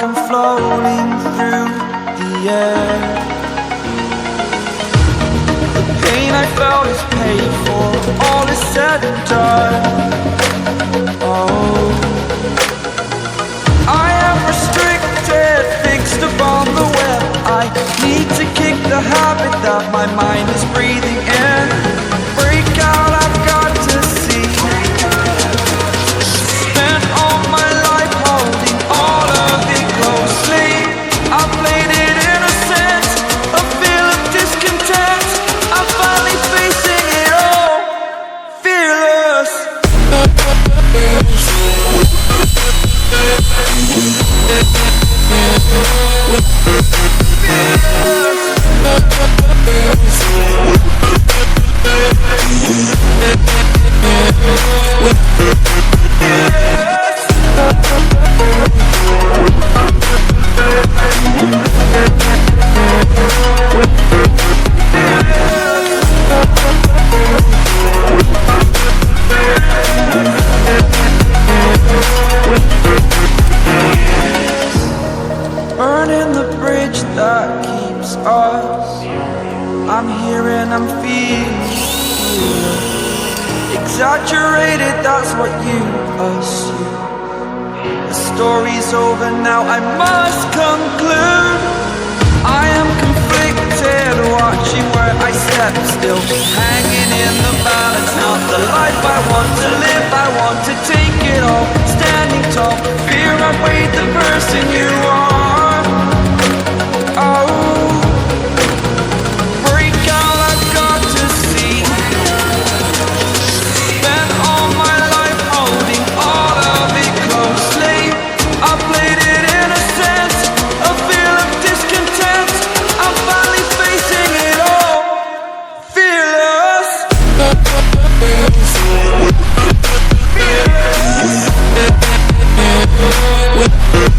I'm floating through the air. The pain I felt is paid for, all is said and done. Oh, I am restricted, fixed upon the web. I need to kick the habit that my mind is breathing in. Break out, I've got to see. Spent all my life holding all of it closely. I played it innocent, a feel of discontent. I'm finally facing it all, fearless. Burning the bridge that keeps us. I'm here and I'm feeling exaggerated, that's what you assume. The story's over now, I must conclude.